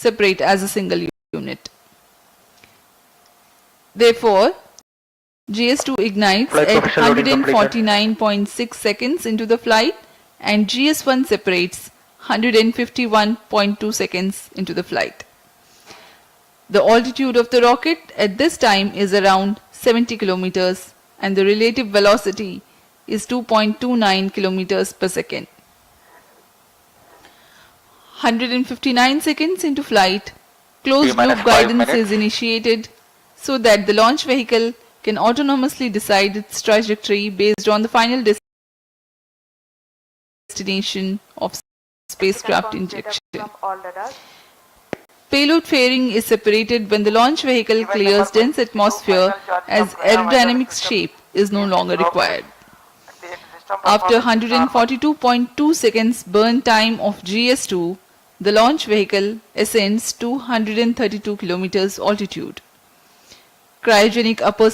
separate as a single unit. Therefore, GS2 ignites at 149.6 seconds into the flight and GS1 separates 151.2 seconds into the flight. The altitude of the rocket at this time is around 70 kilometers and the relative velocity is 2.29 kilometers per second. 159 seconds into flight, closed loop guidance is initiated so that the launch vehicle can autonomously decide its trajectory based on the final destination of spacecraft injection. Payload fairing is separated when the launch vehicle clears dense atmosphere as aerodynamics shape is no longer required. After 142.2 seconds burn time of GS2, the launch vehicle ascends to 132 kilometers altitude. Cryogenic upper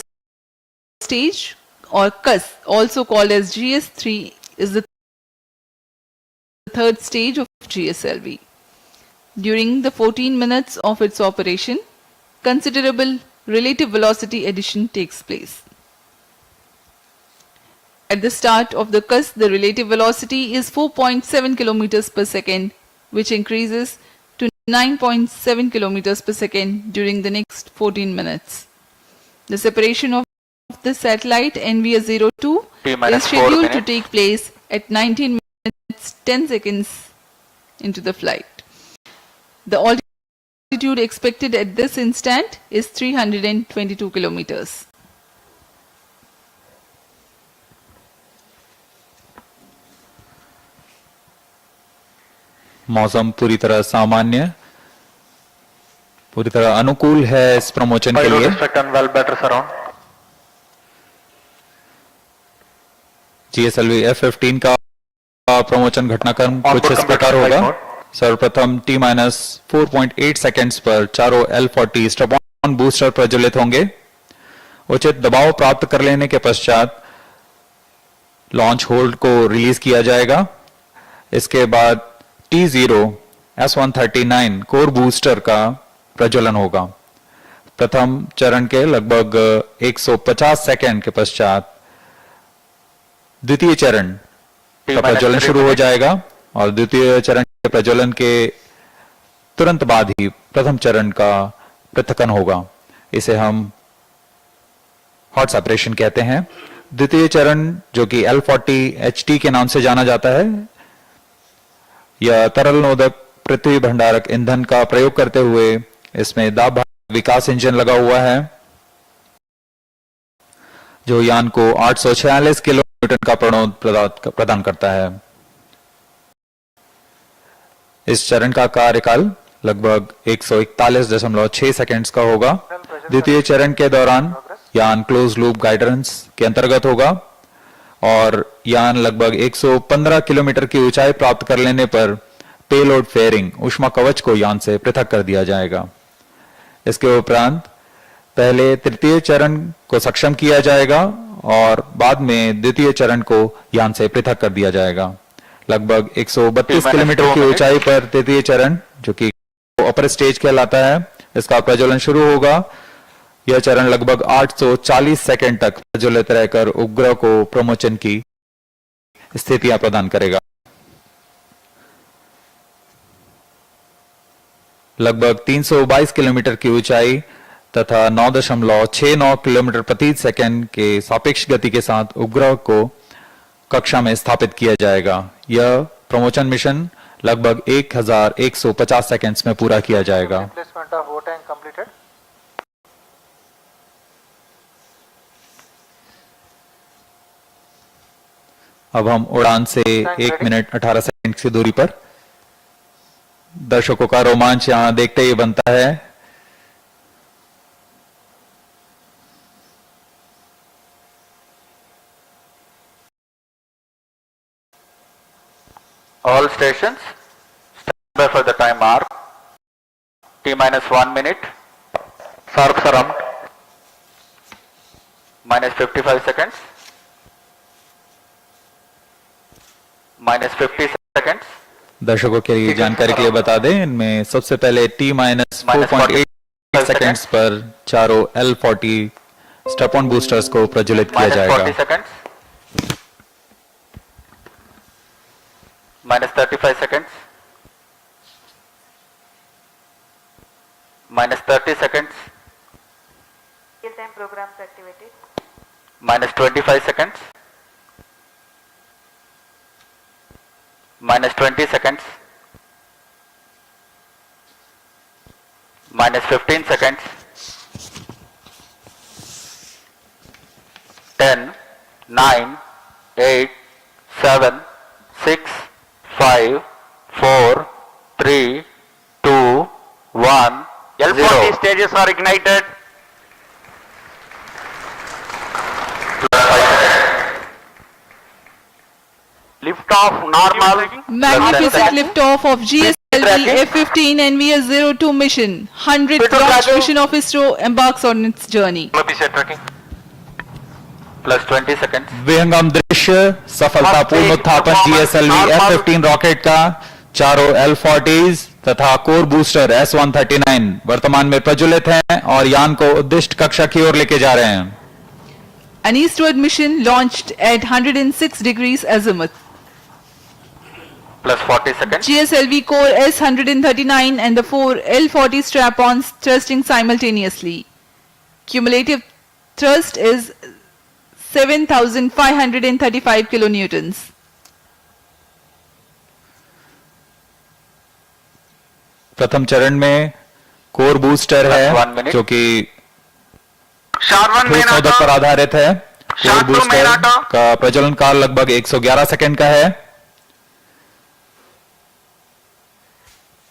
stage or CUS, also called as GS3, is the third stage of GSLV. During the 14 minutes of its operation, considerable relative velocity addition takes place. At the start of the CUS, the relative velocity is 4.7 kilometers per second, which increases to 9.7 kilometers per second during the next 14 minutes. The separation of the satellite NVS-02 is scheduled to take place at 19 minutes 10 seconds into the flight. The altitude expected at this instant is 322 kilometers. मौसम पूरी तरह सामान्य, पूरी तरह अनुकूल है इस promotion के लिए। GSLV-F15 का प्रमोशन घटनाक्रम कुछ इस प्रकार होगा। सर्वप्रथम T-4.8 सेकेंड्स पर चारों L40 स्ट्रैप-ऑन बूस्टर प्रज्वलित होंगे। उचित दबाव प्राप्त कर लेने के पश्चात लॉन्च होल्ड को रिलीज किया जाएगा। इसके बाद T0 S139 कोर बूस्टर का प्रज्वलन होगा। प्रथम चरण के लगभग 150 सेकेंड के पश्चात द्वितीय चरण का प्रज्वलन शुरू हो जाएगा और द्वितीय चरण के प्रज्वलन के तुरंत बाद ही प्रथम चरण का पृथक्करण होगा। इसे हम हॉट सेपरेशन कहते हैं। द्वितीय चरण जो कि L40HT के नाम से जाना जाता है, यह तरल नोदक पृथ्वी भंडारक ईंधन का प्रयोग करते हुए इसमें दाब विकास इंजन लगा हुआ है जो यान को 846 किलोमीटर का प्रणोद प्रदान करता है। इस चरण का कार्यकाल लगभग 141.6 सेकंड्स का होगा। द्वितीय चरण के दौरान यान क्लोज लूप गाइडेंस के अंतर्गत होगा और यान लगभग 115 किलोमीटर की ऊंचाई प्राप्त कर लेने पर पेलोड फेयरिंग ऊष्मा कवच को यान से पृथक कर दिया जाएगा। इसके उपरांत पहले तृतीय चरण को सक्षम किया जाएगा और बाद में द्वितीय चरण को यान से पृथक कर दिया जाएगा। लगभग 132 किलोमीटर की ऊंचाई पर तृतीय चरण जो कि अपर स्टेज कहलाता है, इसका प्रज्वलन शुरू होगा। यह चरण लगभग 840 सेकंड तक प्रज्वलित रहकर उपग्रह को प्रमोशन की स्थितियां प्रदान करेगा। लगभग 322 किलोमीटर की ऊंचाई तथा 9.69 किलोमीटर प्रति सेकंड के सापेक्ष गति के साथ उपग्रह को कक्षा में स्थापित किया जाएगा। यह प्रमोशन मिशन लगभग 1150 सेकंड्स में पूरा किया जाएगा। अब हम उड़ान से 1 मिनट 18 सेकंड की दूरी पर। दर्शकों का रोमांच यहां देखते ही बनता है। All stations stand by for the time mark. T-1 minute. Sharp surround. -55 seconds. -50 seconds. दर्शकों के लिए जानकारी के लिए बता दें, इनमें सबसे पहले T-4.8 सेकंड्स पर चारों L40 स्टेप ऑन बूस्टर्स को प्रज्वलित किया जाएगा। -40 seconds. -35 seconds. -30 seconds. Real-time programs activated. -25 seconds. -20 seconds. -15 seconds. 10, 9, 8, 7, 6, 5, 4, 3, 2, 1, L40 stages are ignited. Lift off normal. Magnificent liftoff of GSLV-F15 NVS-02 mission. 100th launch mission of ISRO embarks on its journey. tracking. +20 seconds. विहंगम दृश्य सफलतापूर्ण उत्थापन GSLV-F15 rocket का चारों L40s तथा core booster S139 वर्तमान में प्रज्वलित हैं और यान को उद्दिष्ट कक्षा की ओर लेके जा रहे हैं। An eastward mission launched at 106 degrees azimuth. +40 seconds. GSLV core S139 and the 4 L40 strap-ons thrusting simultaneously. Cumulative thrust is 7,535 kilonewtons. प्रथम चरण में कोर बूस्टर One है minute. जो कि SHAR 1 main मोदक पर auto. आधारित है। Core SHAR 2 booster main auto. का प्रज्वलन काल लगभग 111 सेकंड का है।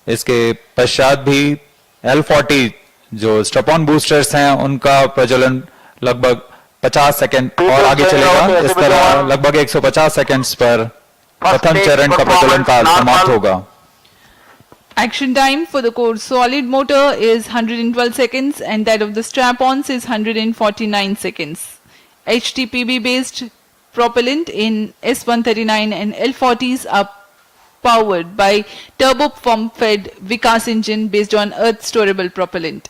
इसके पश्चात भी L40 जो स्टेप-ऑन बूस्टर्स हैं उनका प्रज्वलन लगभग 50 सेकंड और आगे चलेगा। इस तरह लगभग 150 सेकंड्स पर प्रथम चरण का प्रज्वलन काल समाप्त होगा। Action time for the core solid motor is 112 seconds and that of the strap-ons is 149 seconds. HTPB based propellant in S139 and L40s are powered by turbopump-fed Vikas engine based on earth storable propellant.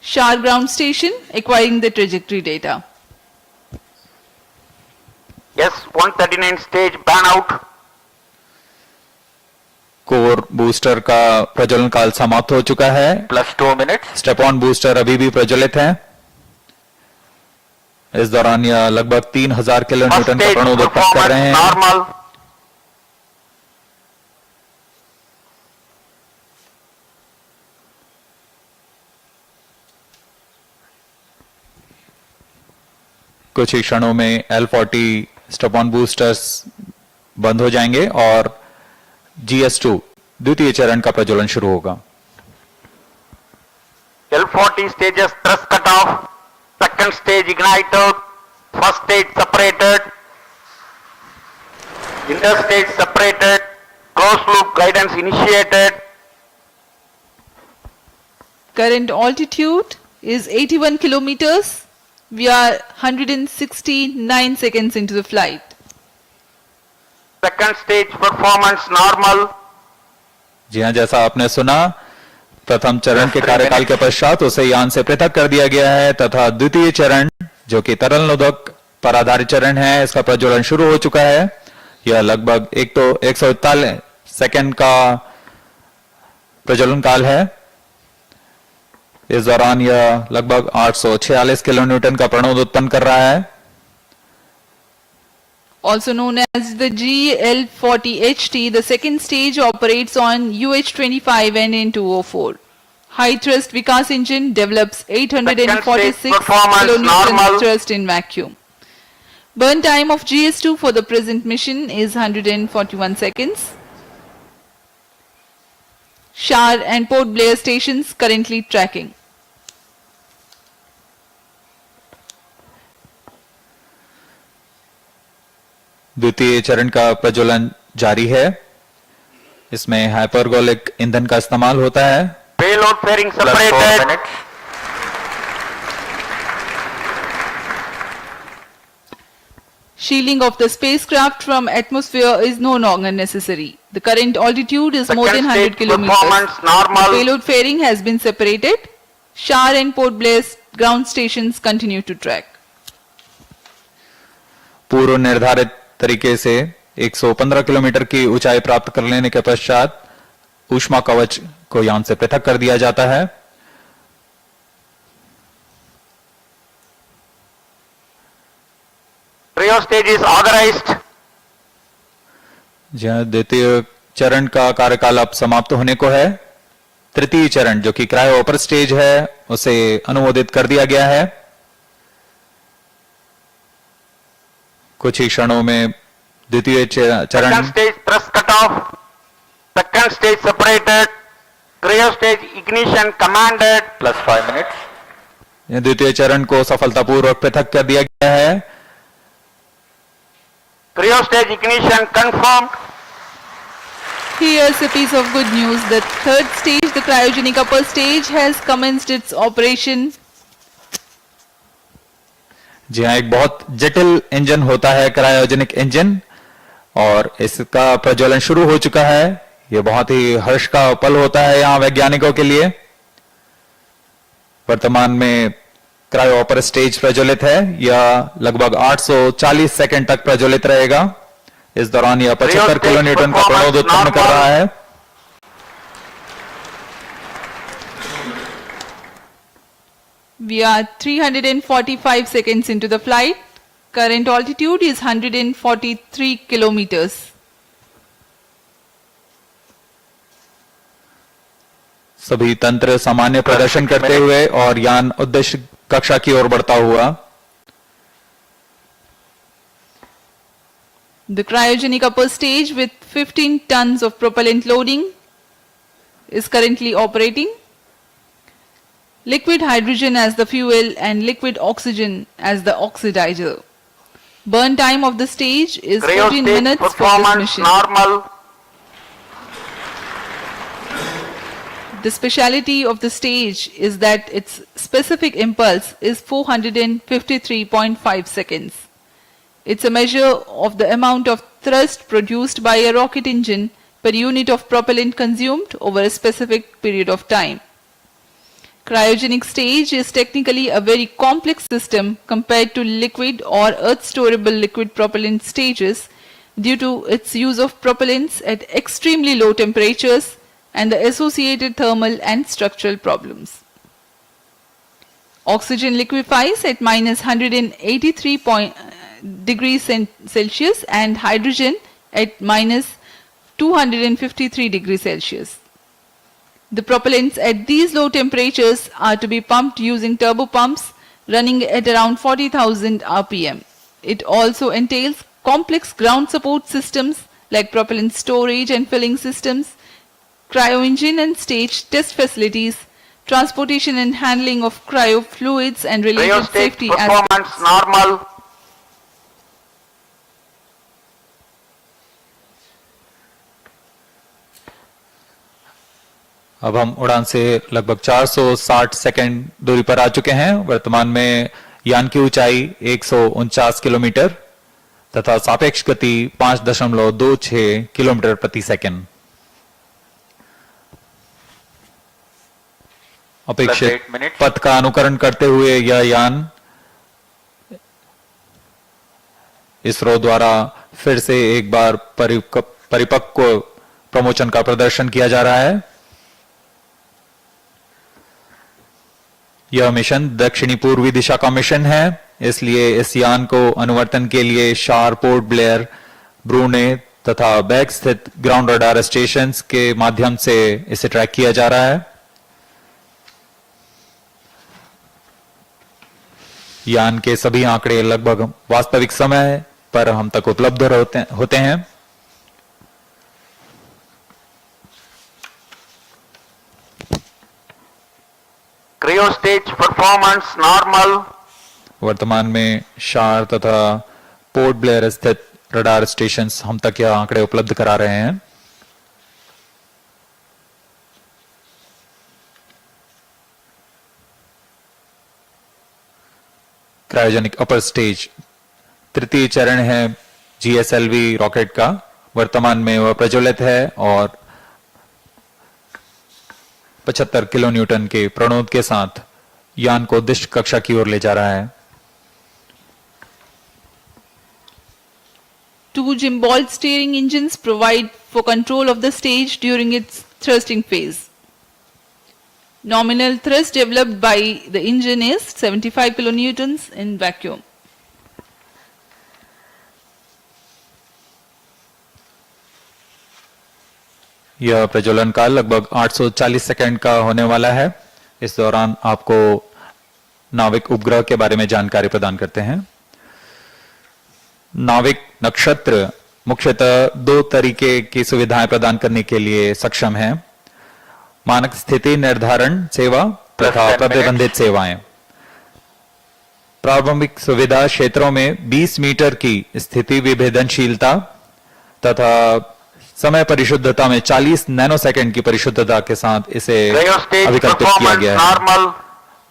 SHAR ground station acquiring the trajectory data. S139 stage ban out. Core booster का प्रज्वलन काल समाप्त हो चुका है। +2 minutes. Step on booster अभी भी प्रज्वलित है। इस दौरान यह लगभग 3000 किलो First न्यूटन का stage प्रणोद उत्पन्न कर रहे performance हैं। normal. कुछ ही क्षणों में L40 स्टेप ऑन बूस्टर्स बंद हो जाएंगे और GS2 द्वितीय चरण का प्रज्वलन शुरू होगा। L40 stages thrust cut off. Second stage ignited. First stage separated. Interstage separated. Closed loop guidance initiated. Current altitude is 81 kilometers. We are 169 seconds into the flight. Second stage performance normal. जी हाँ, जैसा आपने सुना, प्रथम चरण के कार्यकाल के पश्चात उसे यान से पृथक कर दिया गया है तथा द्वितीय चरण जो कि तरल नोदक पर आधारित चरण है, इसका प्रज्वलन शुरू हो चुका है। यह लगभग 141 सेकंड का प्रज्वलन काल है। इस दौरान यह लगभग 846 किलो न्यूटन का प्रणोद उत्पन्न कर रहा है। Also known as the GL40HT, the second stage operates on UH25 and N204. High thrust Vikas engine develops 846 performance kilonewtons normal. thrust in vacuum. Burn time of GS2 for the present mission is 141 seconds. SHAR and Port Blair stations currently tracking. द्वितीय चरण का प्रज्वलन जारी है। इसमें hypergolic ईंधन का इस्तेमाल होता है। Payload fairing +4 separated. minutes. Shielding of the spacecraft from atmosphere is no longer necessary. The current altitude is more than Second 100 stage kilometers. performance The normal. payload fairing has been separated. SHAR and Port Blair ground stations continue to track. पूर्व निर्धारित तरीके से 115 kilometre की ऊंचाई प्राप्त कर लेने के पश्चात ऊष्मा कवच को यान से पृथक कर दिया जाता है। Trio stage is authorized. जहां द्वितीय चरण का कार्यकाल अब समाप्त होने को है। तृतीय चरण जो कि क्रायो अपर स्टेज है उसे अनुमोदित कर दिया गया है। कुछ ही क्षणों में द्वितीय Second चरण stage thrust cutoff. Second stage separated. Trio stage ignition commanded. Plus 5 minutes. द्वितीय चरण को सफलतापूर्वक पृथक कर दिया गया है। Trio stage ignition confirmed. Here's a piece of good news. The third stage, the cryogenic upper stage, has commenced its operation. जी हाँ, एक बहुत जटिल इंजन होता है क्रायोजेनिक इंजन और इसका प्रज्वलन शुरू हो चुका है। यह बहुत ही हर्ष का पल होता है यहाँ वैज्ञानिकों के लिए। वर्तमान में क्रायो अपर स्टेज प्रज्वलित है। यह लगभग 840 सेकंड तक प्रज्वलित रहेगा। इस दौरान यह 75 किलो न्यूटन का प्रणोद उत्पन्न कर रहा है। We are 345 seconds into the flight. Current altitude is 143 kilometers. सभी तंत्र सामान्य प्रदर्शन करते हुए और यान उद्देश्य कक्षा की ओर बढ़ता हुआ। The cryogenic upper stage with 15 tons of propellant loading is currently operating. Liquid hydrogen as the fuel and liquid oxygen as the oxidizer. Burn time of the stage is Trio 14 stage minutes for this performance mission. normal. The speciality of the stage is that its specific impulse is 453.5 seconds. It's a measure of the amount of thrust produced by a rocket engine per unit of propellant consumed over a specific period of time. Cryogenic stage is technically a very complex system compared to liquid or earth-storable liquid propellant stages due to its use of propellants at extremely low temperatures and the associated thermal and structural problems. Oxygen liquefies at minus 183 degrees Celsius and hydrogen at minus 253 degrees Celsius. The propellants at these low temperatures are to be pumped using turbo pumps running at around 40,000 RPM. It also entails complex ground support systems like propellant storage and filling systems, cryo engine and stage test facilities, transportation and handling of cryo fluids and Trio related stage safety performance aspects. normal. अब हम उड़ान से लगभग 460 second दूरी पर आ चुके हैं। वर्तमान में यान की ऊंचाई 149 किलोमीटर तथा सापेक्ष गति 5.26 किलोमीटर प्रति सेकंड। अपेक्षित 8 minutes. पथ का अनुकरण करते हुए यह यान इसरो द्वारा फिर से एक बार परिपक्व प्रमोशन का प्रदर्शन किया जा रहा है। यह मिशन दक्षिणी पूर्वी दिशा का मिशन है, इसलिए इस यान को अनुवर्तन के लिए शार, पोर्ट ब्लेयर, ब्रूने तथा बैग स्थित ग्राउंड रडार स्टेशन के माध्यम से इसे ट्रैक किया जा रहा है। यान के सभी आंकड़े लगभग वास्तविक समय पर हम तक उपलब्ध होते हैं। Cryo stage performance normal. वर्तमान में शार तथा पोर्ट ब्लेयर स्थित रडार स्टेशन हम तक यह आंकड़े उपलब्ध करा रहे हैं। क्रायोजेनिक अपर स्टेज तृतीय चरण है GSLV रॉकेट का। वर्तमान में वह प्रज्वलित है और 75 किलो न्यूटन के प्रणोद के साथ यान को उद्दिष्ट कक्षा की ओर ले जा रहा है। Two gimbal steering engines provide for control of the stage during its thrusting phase. Nominal thrust developed by the engine is 75 kilonewtons in vacuum. यह प्रज्वलन काल लगभग 840 सेकंड का होने वाला है। इस दौरान आपको नाविक उपग्रह के बारे में जानकारी प्रदान करते हैं। नाविक नक्षत्र मुख्यतः दो तरीके की सुविधाएं प्रदान करने के लिए सक्षम है: मानक स्थिति निर्धारण सेवा तथा प्रतिबंधित सेवाएं। प्रारंभिक सुविधा क्षेत्रों में 20 मीटर की स्थिति विभेदनशीलता तथा समय परिशुद्धता में 40 नैनोसेकंड की परिशुद्धता के साथ इसे अभिकल्पित किया गया है।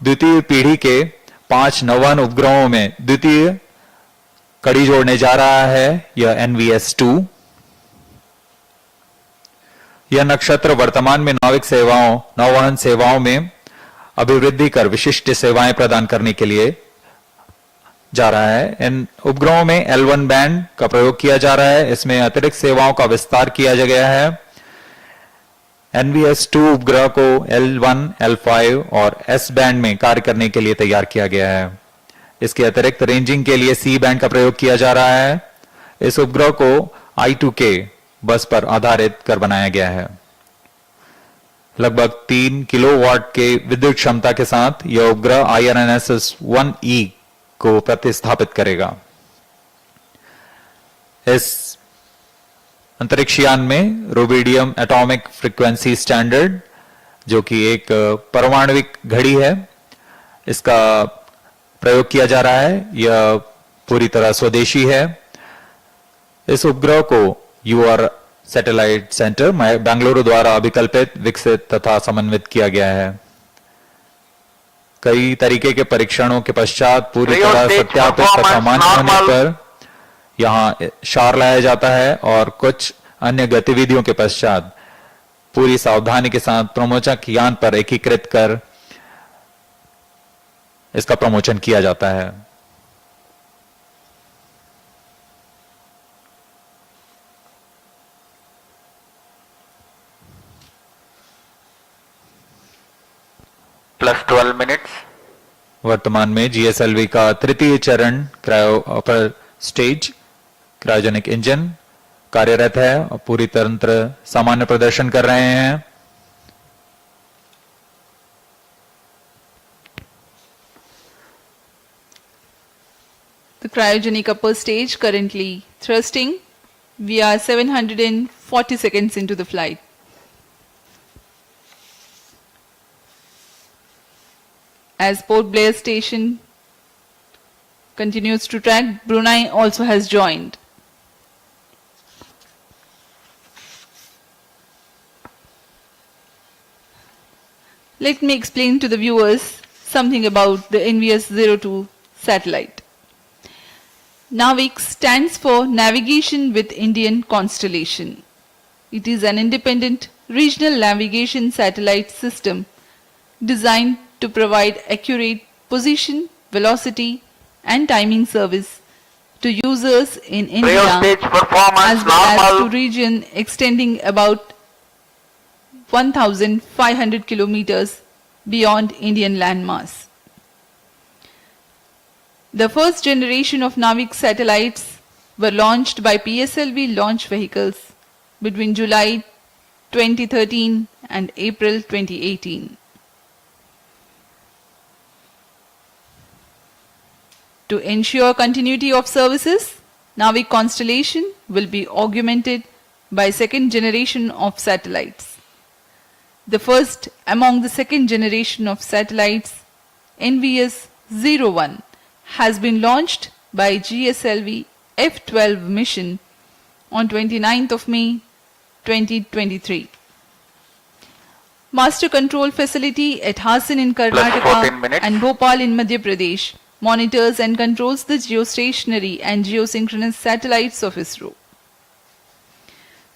द्वितीय पीढ़ी के 5 नौवहन उपग्रहों में द्वितीय कड़ी जोड़ने जा रहा है यह NVS-02। यह नक्षत्र वर्तमान में नाविक सेवाओं नौवहन सेवाओं में अभिवृद्धि कर विशिष्ट सेवाएं प्रदान करने के लिए जा रहा है। इन उपग्रहों में L1 बैंड का प्रयोग किया जा रहा है। इसमें अतिरिक्त सेवाओं का विस्तार किया गया है। NVS-02 उपग्रह को L1, L5 और S बैंड में कार्य करने के लिए तैयार किया गया है। इसके अतिरिक्त रेंजिंग के लिए C बैंड का प्रयोग किया जा रहा है। इस उपग्रह को I2K बस पर आधारित कर बनाया गया है। लगभग 3 किलोवाट के विद्युत क्षमता के साथ यह उपग्रह IRNSS-1E को प्रतिस्थापित करेगा। इस अंतरिक्ष यान में रुबिडियम एटॉमिक फ्रीक्वेंसी स्टैंडर्ड, जो कि एक परमाणुविक घड़ी है, इसका प्रयोग किया जा रहा है। यह पूरी तरह स्वदेशी है। इस उपग्रह को UR सैटेलाइट सेंटर बेंगलुरु द्वारा अभिकल्पित, विकसित तथा समन्वित किया गया है। कई तरीके के परीक्षणों के पश्चात पूरी तरह सत्यापित तथा मान्य होने पर यहां शार लाया जाता है और कुछ अन्य गतिविधियों के पश्चात पूरी सावधानी के साथ प्रमोचक यान पर एकीकृत कर इसका प्रमोचन किया जाता है। +12 मिनट्स। वर्तमान में GSLV का तृतीय चरण cryo upper stage cryogenic engine कार्यरत है और पूरी तंत्र सामान्य प्रदर्शन कर रहे हैं। The cryogenic upper stage currently thrusting. We are 740 seconds into the flight. As Port Blair station continues to track, Brunei also has joined. Let me explain to the viewers something about the NVS-02 satellite. NAVIC stands for Navigation with Indian Constellation. It is an independent regional navigation satellite system designed to provide accurate position, velocity and timing service to users in India Stage performance as well as normal. to region extending about 1,500 kilometers beyond Indian landmass. The first generation of NAVIC satellites were launched by PSLV launch vehicles between July 2013 and April 2018. To ensure continuity of services, NAVIC constellation will be augmented by second generation of satellites. The first among the second generation of satellites, NVS-01, has been launched by GSLV-F15 mission on 29th of May 2023. Master control facility at Hassan in Karnataka and Bhopal in Madhya Pradesh monitors and controls the geostationary and geosynchronous satellites of ISRO.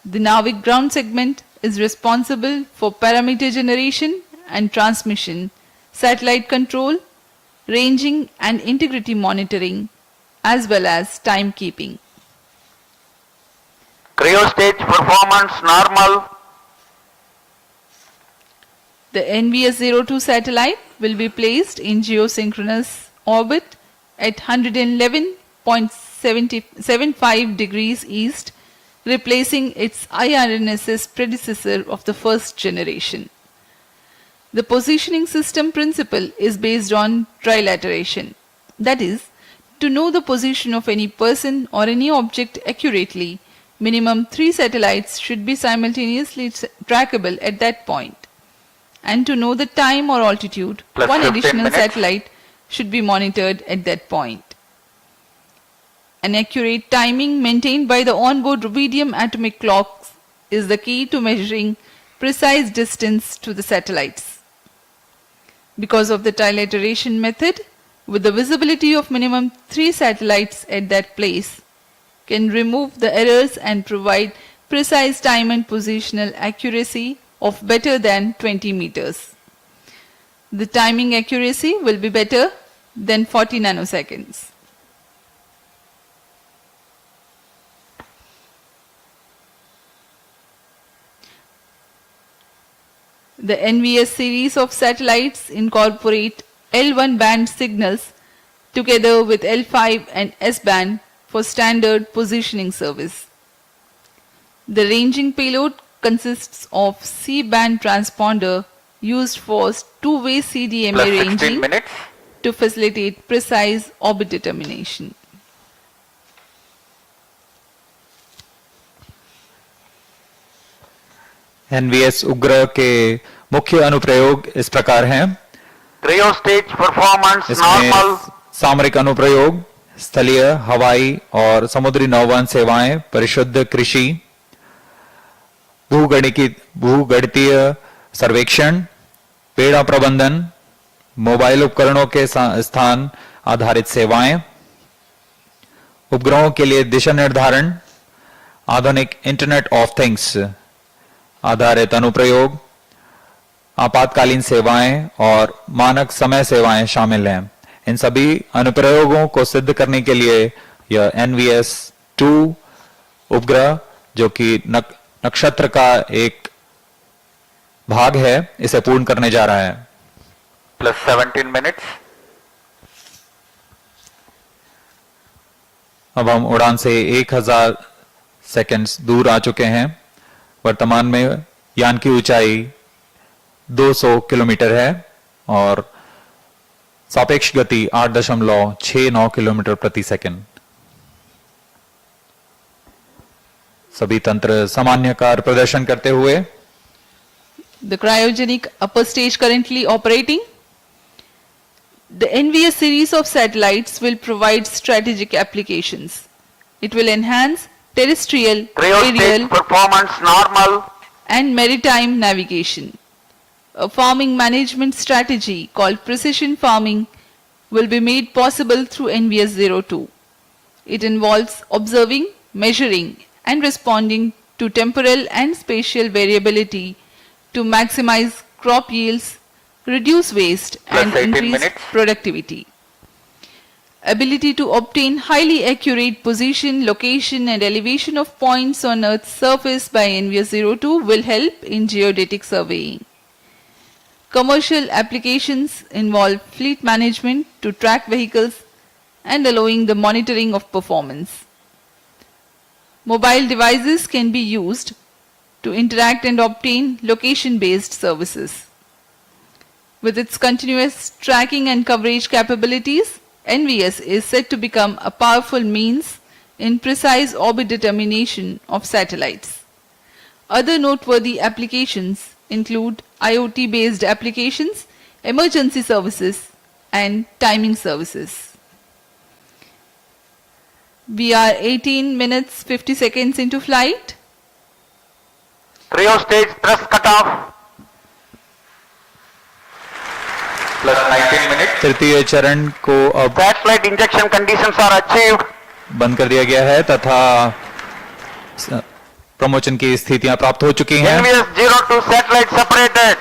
The NAVIC ground segment is responsible for parameter generation and transmission, satellite control, ranging and integrity monitoring, as well as timekeeping. Cryo stage performance normal. The NVS-02 satellite will be placed in geosynchronous orbit at 111.75 degrees east, replacing its IRNSS predecessor of the first generation. The positioning system principle is based on trilateration, that is, to know the position of any person or any object accurately, minimum 3 satellites should be simultaneously trackable at that point. And to know the time or altitude, Plus one 15 additional minutes. satellite should be monitored at that point. An accurate timing maintained by the onboard rubidium atomic clocks is the key to measuring precise distance to the satellites. Because of the trilateration method, with the visibility of minimum 3 satellites at that place, can remove the errors and provide precise time and positional accuracy of better than 20 meters. The timing accuracy will be better than 40 nanoseconds. The NVS series of satellites incorporate L1 band signals together with L5 and S band for standard positioning service. The ranging payload consists of C-band transponder used for two-way CDMA Plus 16 ranging minutes. to facilitate precise orbit determination. NVS उपग्रह के मुख्य अनुप्रयोग इस प्रकार हैं। Cryo stage performance normal. इसमें सामरिक अनुप्रयोग, स्थलीय, हवाई और समुद्री नौवहन सेवाएं, परिशुद्ध कृषि, भूगणितीय सर्वेक्षण, पेड़ा प्रबंधन, मोबाइल उपकरणों के स्थान आधारित सेवाएं, उपग्रहों के लिए दिशा निर्धारण, आधुनिक इंटरनेट ऑफ थिंग्स आधारित अनुप्रयोग, आपातकालीन सेवाएं और मानक समय सेवाएं शामिल हैं। इन सभी अनुप्रयोगों को सिद्ध करने के लिए यह NVS-2 उपग्रह, जो कि नक्षत्र का एक भाग है, इसे पूर्ण करने जा रहा है। Plus 17 minutes. अब हम उड़ान से 1000 सेकंड्स दूर आ चुके हैं। वर्तमान में यान की ऊंचाई 200 किलोमीटर है और सापेक्ष गति 8.69 किलोमीटर प्रति सेकंड। सभी तंत्र सामान्य कार्य प्रदर्शन करते हुए The cryogenic upper stage currently operating. The NVS series of satellites will provide strategic applications. It will enhance terrestrial, Cryo stage aerial performance normal. and maritime navigation. A farming management strategy called precision farming will be made possible through NVS-02. It involves observing, measuring and responding to temporal and spatial variability to maximize crop yields, reduce waste Plus and 18 increase minutes. productivity. Ability to obtain highly accurate position, location and elevation of points on Earth's surface by NVS-02 will help in geodetic surveying. Commercial applications involve fleet management to track vehicles and allowing the monitoring of performance. Mobile devices can be used to interact and obtain location-based services. With its continuous tracking and coverage capabilities, NVS is set to become a powerful means in precise orbit determination of satellites. Other noteworthy applications include IoT-based applications, emergency services, and timing services. We are 18 minutes 50 seconds into flight. Cryo stage thrust cutoff. plus 19 minutes. तृतीय चरण को अब Satellite injection conditions are achieved. बंद कर दिया गया है तथा प्रमोशन की स्थितियां प्राप्त हो चुकी हैं NVS-02 satellite separated.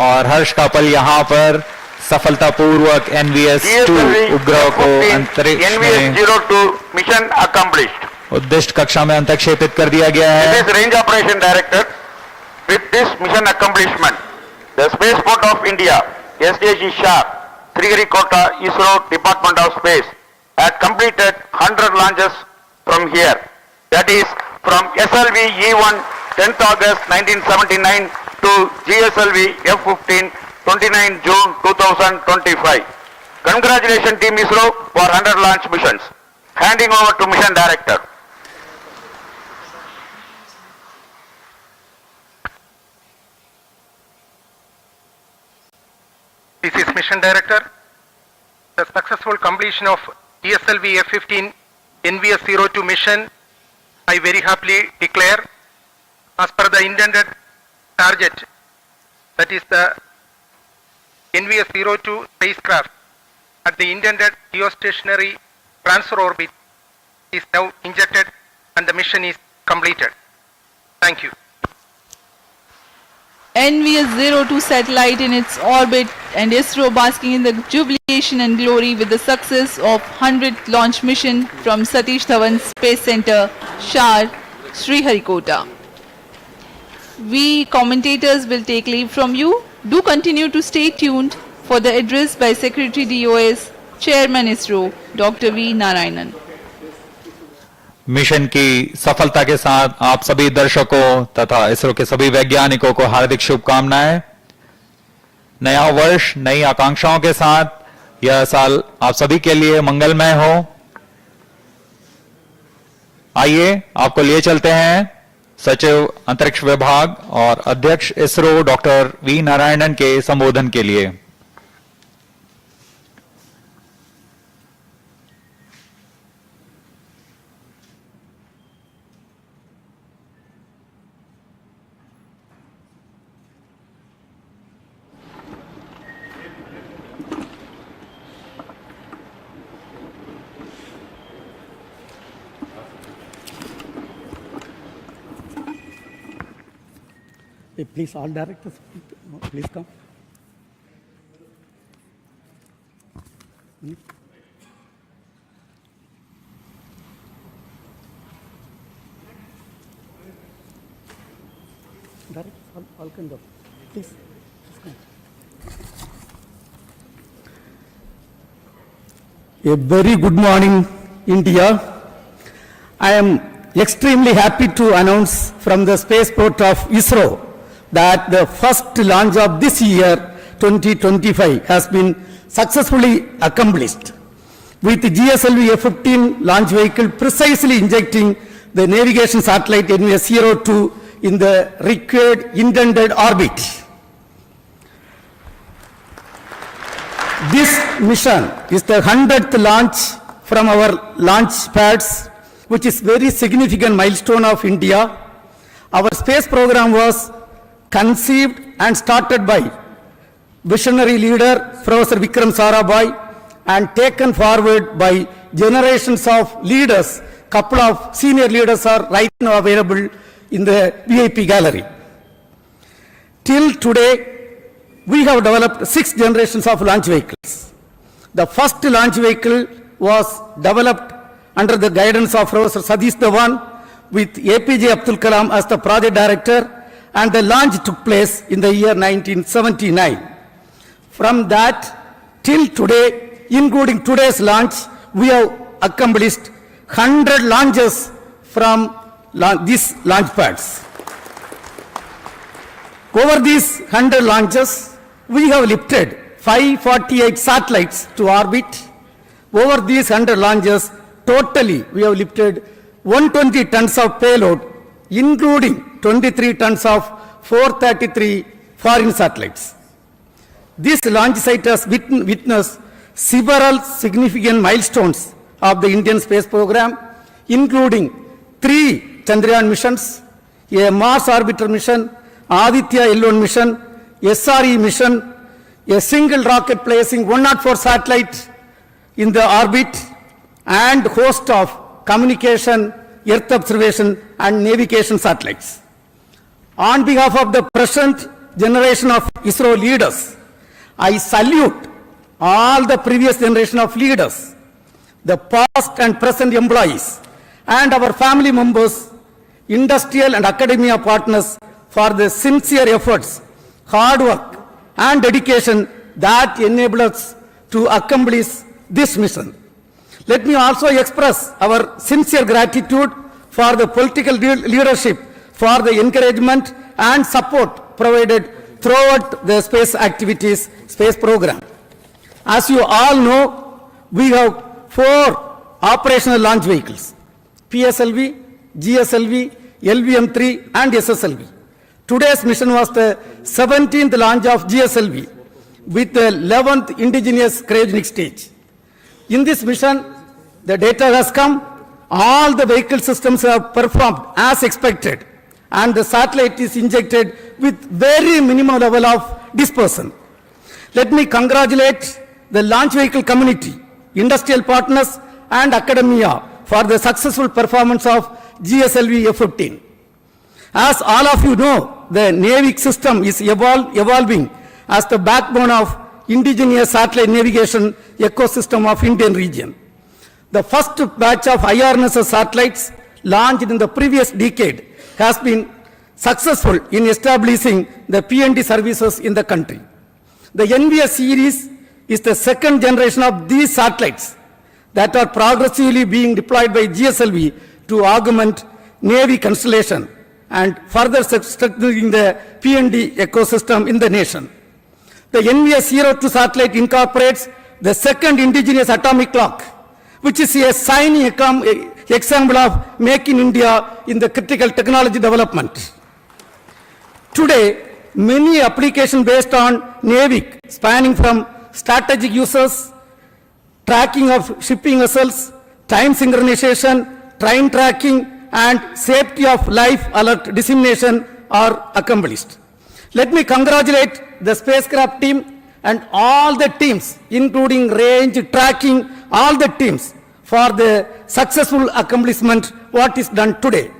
और हर्ष का पल यहाँ पर सफलतापूर्वक NVS-2 उपग्रह को अंतरिक्ष में NVS-02 mission accomplished. उद्दिष्ट कक्षा में अंतक्षेपित कर दिया गया This है। is range operation director. With this mission accomplishment, the Spaceport of India, SDSC SHAR, Sriharikota, ISRO Department of Space, had completed 100 launches from here. That is from SLV-E1 10th August 1979 to GSLV-F15 29 June 2025. Congratulations Team ISRO for 100 launch missions. Handing over to mission director. This is Mission Director. The successful completion of GSLV-F15 NVS-02 mission, I very happily declare, as per the intended target, that is the NVS-02 spacecraft at the intended geostationary transfer orbit is now injected and the mission is completed. Thank you. NVS-02 satellite in its orbit and ISRO basking in the jubilation and glory with the success of 100th launch mission from Satish Dhawan Space Center, SHAR, Sriharikota. We commentators will take leave from you. Do continue to stay tuned for the address by Secretary DOS, Chairman ISRO, Dr. V. Narayanan. Mission की सफलता के साथ आप सभी दर्शकों तथा इसरो के सभी वैज्ञानिकों को हार्दिक शुभकामनाएं। नया वर्ष नई आकांक्षाओं के साथ यह साल आप सभी के लिए मंगलमय हो। आइए आपको लिए चलते हैं सचिव अंतरिक्ष विभाग और अध्यक्ष इसरो डॉक्टर वी नारायणन के संबोधन के लिए। Hey, please, all directors, please come. Directors, all can go. Please come. A very good morning, India. I am extremely happy to announce from the spaceport of ISRO that the first launch of this year, 2025, has been successfully accomplished, with the GSLV-F15 launch vehicle precisely injecting the navigation satellite NVS-02 in the required intended orbit. This mission is the 100th launch from our launch pads, which is very significant milestone of India. Our space program was conceived and started by visionary leader Professor Vikram Sarabhai and taken forward by generations of leaders. Couple of senior leaders are right now available in the VIP gallery. Till today, we have developed 6 generations of launch vehicles. The first launch vehicle was developed under the guidance of Professor Satish Dhawan with APJ Abdul Kalam as the project director, and the launch took place in the year 1979. From that till today, including today's launch, we have accomplished 100 launches from these launch pads. Over these 100 launches, we have lifted 548 satellites to orbit. Over these 100 launches, totally we have lifted 120 tons of payload, including 23 tons of 433 foreign satellites. This launch site has witnessed several significant milestones of the Indian space program, including 3 Chandrayaan missions, a Mars orbiter mission, Aditya L1 mission, SRE mission, a single rocket placing 104 satellites in the orbit and host of communication, earth observation and navigation satellites. On behalf of the present generation of ISRO leaders, I salute all the previous generation of leaders, the past and present employees, and our family members, industrial and academia partners for the sincere efforts, hard work, and dedication that enable us to accomplish this mission. Let me also express our sincere gratitude for the political leadership for the encouragement and support provided throughout the space activities, space program. As you all know, we have 4 operational launch vehicles: PSLV, GSLV, LVM-3 and SSLV. Today's mission was the 17th launch of GSLV with the 11th indigenous cryogenic stage. In this mission, the data has come, all the vehicle systems have performed as expected, and the satellite is injected with very minimal level of dispersion. Let me congratulate the launch vehicle community, industrial partners and academia for the successful performance of GSLV-F15. As all of you know, the NAVIC system is evolving as the backbone of indigenous satellite navigation ecosystem of Indian region. The first batch of IRNSS satellites launched in the previous decade has been successful in establishing the PND services in the country. The NVS series is the second generation of these satellites that are progressively being deployed by GSLV to augment Navy constellation and further strengthening the PND ecosystem in the nation. The NVS-02 satellite incorporates the second indigenous atomic clock, which is a shining example of Make in India in the critical technology development. Today, many applications based on NAVIC, spanning from strategic uses, tracking of shipping vessels, time synchronization, train tracking, and safety of life alert dissemination are accomplished. Let me congratulate the spacecraft team and all the teams, including range, tracking, all the teams for the successful accomplishment what is done today.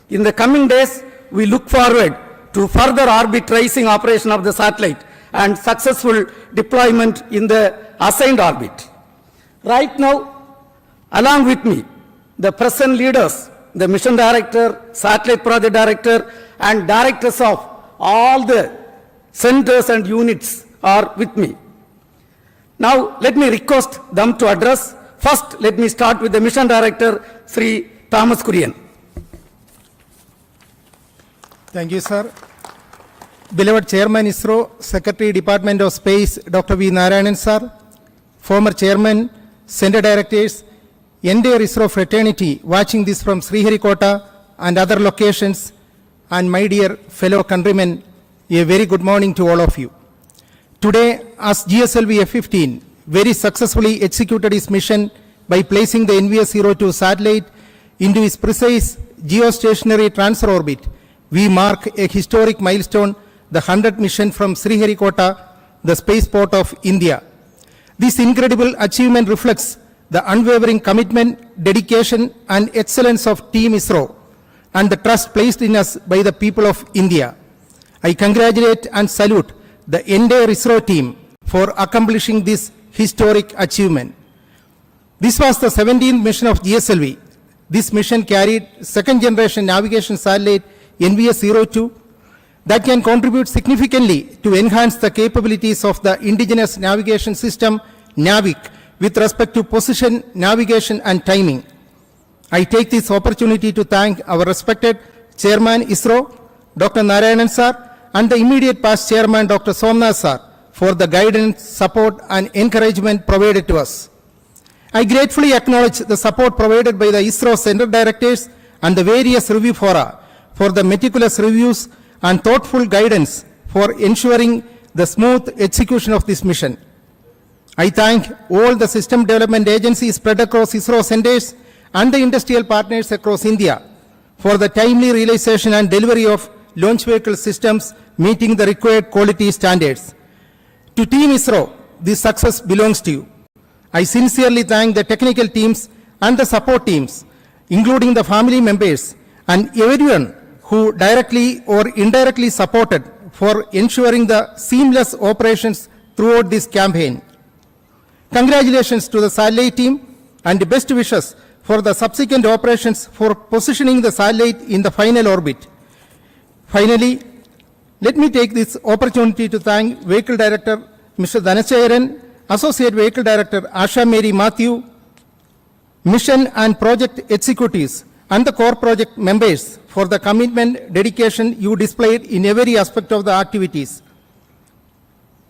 In the coming days, we look forward to further orbit tracing operation of the satellite and successful deployment in the assigned orbit. Right now, along with me, the present leaders, the mission director, satellite project director, and directors of all the centers and units are with me. Now, let me request them to address. First, let me start with the mission director, Sri Thomas Kurian. Thank you, sir. Beloved Chairman ISRO, Secretary Department of Space, Dr. V. Narayanan, sir, former Chairman, Center Directors, entire ISRO fraternity watching this from Sriharikota and other locations, and my dear fellow countrymen, a very good morning to all of you. Today, as GSLV-F15 very successfully executed its mission by placing the NVS-02 satellite into its precise geostationary transfer orbit, we mark a historic milestone, the 100th mission from Sriharikota, the spaceport of India. This incredible achievement reflects the unwavering commitment, dedication, and excellence of Team ISRO and the trust placed in us by the people of India. I congratulate and salute the entire ISRO team for accomplishing this historic achievement. This was the 17th mission of GSLV. This mission carried second generation navigation satellite NVS-02 that can contribute significantly to enhance the capabilities of the indigenous navigation system NAVIC with respect to position, navigation and timing. I take this opportunity to thank our respected Chairman ISRO, Dr. Narayanan sir, and the immediate past Chairman Dr. Somnath sir for the guidance, support and encouragement provided to us. I gratefully acknowledge the support provided by the ISRO Center Directors and the various review fora for the meticulous reviews and thoughtful guidance for ensuring the smooth execution of this mission. I thank all the system development agencies spread across ISRO centers and the industrial partners across India for the timely realization and delivery of launch vehicle systems meeting the required quality standards. To Team ISRO, this success belongs to you. I sincerely thank the technical teams and the support teams, including the family members and everyone who directly or indirectly supported for ensuring the seamless operations throughout this campaign. Congratulations to the satellite team and best wishes for the subsequent operations for positioning the satellite in the final orbit. Finally, let me take this opportunity to thank Vehicle Director Mr. Dhanachairan, Associate Vehicle Director Asha Mary Matthew, Mission and Project Executives and the core project members for the commitment, dedication you displayed in every aspect of the activities.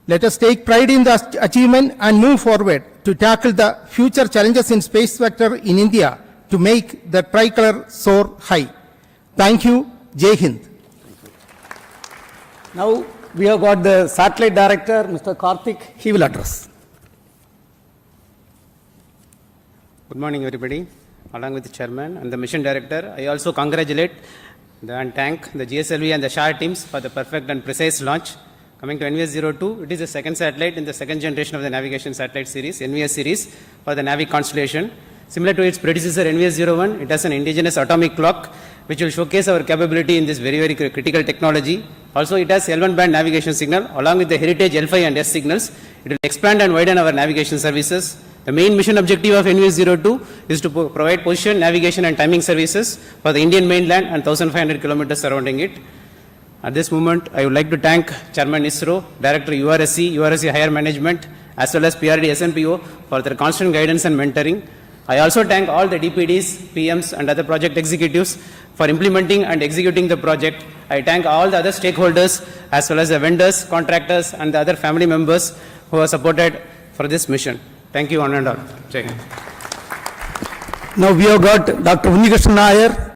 Let us take pride in the achievement and move forward to tackle the future challenges in space sector in India to make the tricolor soar high. Thank you. Jai Hind. Now we have got the satellite director, Mr. Karthik. He will address. Good morning, everybody. Along with the chairman and the mission director, I also congratulate and thank the GSLV and the SHAR teams for the perfect and precise launch. Coming to NVS-02, it is the second satellite in the second generation of the navigation satellite series, NVS series, for the Navi constellation. Similar to its predecessor NVS-01, it has an indigenous atomic clock, which will showcase our capability in this very, very critical technology. Also, it has L1 band navigation signal, along with the heritage L5 and S signals. It will expand and widen our navigation services. The main mission objective of NVS-02 is to provide position, navigation and timing services for the Indian mainland and 1,500 kilometers surrounding it. At this moment, I would like to thank Chairman ISRO, Director URSC Higher Management, as well as PRD SNPO for their constant guidance and mentoring. I also thank all the DPDs, PMs and other project executives for implementing and executing the project. I thank all the other stakeholders as well as the vendors, contractors and the other family members who are supported for this mission. Thank you, one and all. Jai Hind. Now we have got Dr. Unnikrishnan Nair,